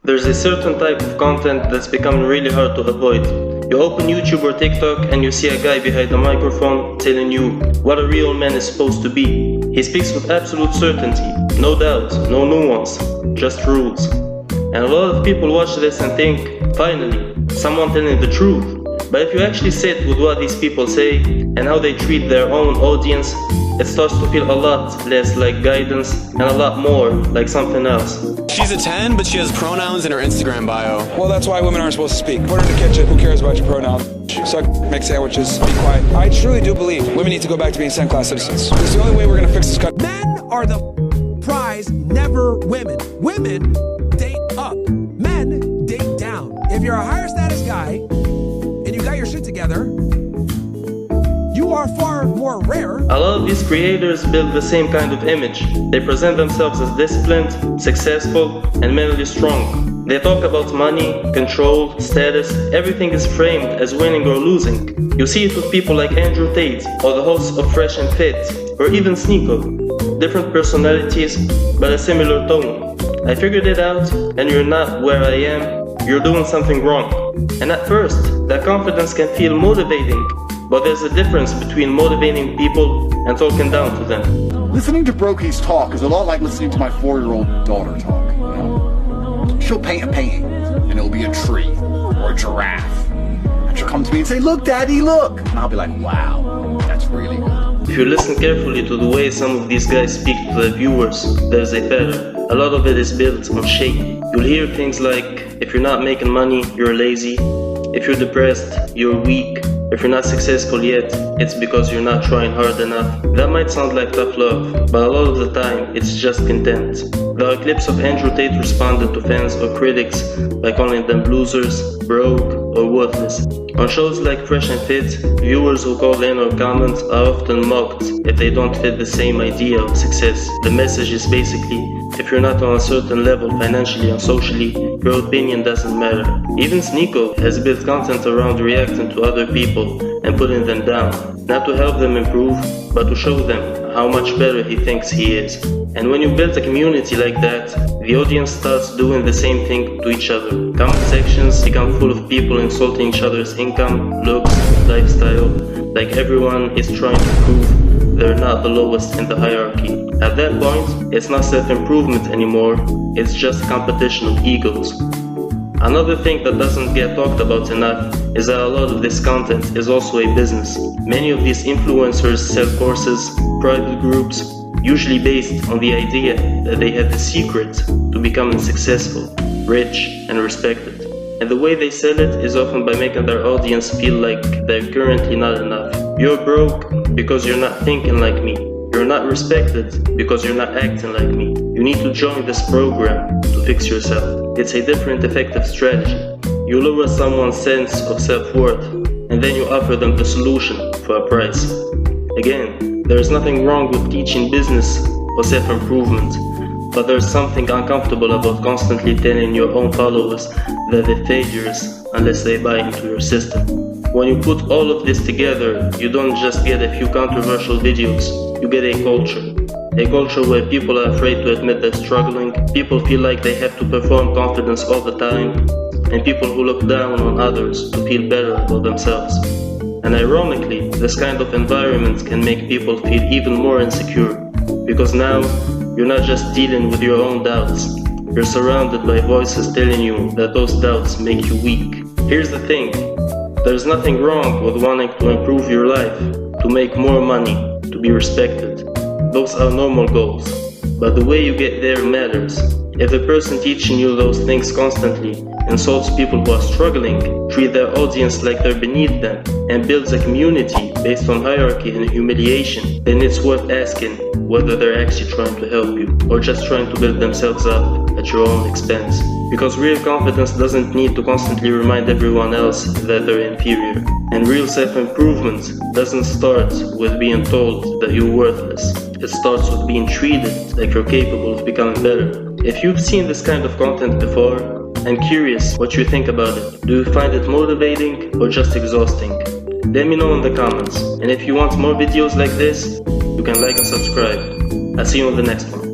There's a certain type of content that's becoming really hard to avoid. You open YouTube or TikTok and you see a guy behind a microphone telling you what a real man is supposed to be. He speaks with absolute certainty, no doubt, no nuance, just rules. And a lot of people watch this and think, finally, someone telling the truth. But if you actually sit with what these people say and how they treat their own audience, it starts to feel a lot less like guidance and a lot more like something else. She's a 10, but she has pronouns in her Instagram bio. Well, that's why women aren't supposed to speak. Put her in the kitchen. Who cares about your pronouns? Suck, make sandwiches, be quiet. I truly do believe women need to go back to being second-class citizens. It's the only way we're going to fix this country. Men are the prize, never women. Women date up. Men date down. If you're a higher status guy and you got your shit together, you are far more rare. A lot of these creators build the same kind of image. They present themselves as disciplined, successful, and mentally strong. They talk about money, control, status. Everything is framed as winning or losing. You see it with people like Andrew Tate, or the hosts of Fresh and Fit, or even Sneeko. Different personalities, but a similar tone. I figured it out, and you're not where I am, you're doing something wrong. And at first, that confidence can feel motivating, but there's a difference between motivating people and talking down to them. Listening to Brokey's talk is a lot like listening to my 4-year-old daughter talk. You know? She'll paint a painting, and it'll be a tree or a giraffe. And she'll come to me and say, "Look, Daddy, look!" And I'll be like, "Wow, that's really good." If you listen carefully to the way some of these guys speak to their viewers, there's a pattern. A lot of it is built on shame. You'll hear things like, if you're not making money, you're lazy. If you're depressed, you're weak. If you're not successful yet, it's because you're not trying hard enough. That might sound like tough love, but a lot of the time, it's just contempt. There are clips of Andrew Tate responded to fans or critics by calling them losers, broke, or worthless. On shows like Fresh and Fit, viewers who call in or comment are often mocked if they don't fit the same idea of success. The message is basically, if you're not on a certain level financially and socially, your opinion doesn't matter. Even Sneeko has built content around reacting to other people and putting them down, not to help them improve, but to show them how much better he thinks he is. And when you build a community like that, the audience starts doing the same thing to each other. Comment sections become full of people insulting each other's income, looks, lifestyle, like everyone is trying to prove they're not the lowest in the hierarchy. At that point, it's not self-improvement anymore, it's just competition of egos. Another thing that doesn't get talked about enough is that a lot of this content is also a business. Many of these influencers sell courses, private groups, usually based on the idea that they have the secret to becoming successful, rich, and respected. And the way they sell it is often by making their audience feel like they're currently not enough. You're broke because you're not thinking like me. You're not respected because you're not acting like me. You need to join this program to fix yourself. It's a different effective strategy. You lower someone's sense of self-worth, and then you offer them the solution for a price. Again, there's nothing wrong with teaching business or self-improvement, but there's something uncomfortable about constantly telling your own followers that they're failures unless they buy into your system. When you put all of this together, you don't just get a few controversial videos, you get a culture. A culture where people are afraid to admit they're struggling, people feel like they have to perform confidence all the time, and people who look down on others to feel better about themselves. And ironically, this kind of environment can make people feel even more insecure, because now you're not just dealing with your own doubts, you're surrounded by voices telling you that those doubts make you weak. Here's the thing, there's nothing wrong with wanting to improve your life, to make more money, to be respected. Those are normal goals, but the way you get there matters. If the person teaching you those things constantly insults people who are struggling, treat their audience like they're beneath them, and builds a community based on hierarchy and humiliation, then it's worth asking whether they're actually trying to help you, or just trying to build themselves up at your own expense. Because real confidence doesn't need to constantly remind everyone else that they're inferior. And real self-improvement doesn't start with being told that you're worthless. It starts with being treated like you're capable of becoming better. If you've seen this kind of content before, I'm curious what you think about it. Do you find it motivating or just exhausting? Let me know in the comments. And if you want more videos like this, you can like and subscribe. I'll see you on the next one.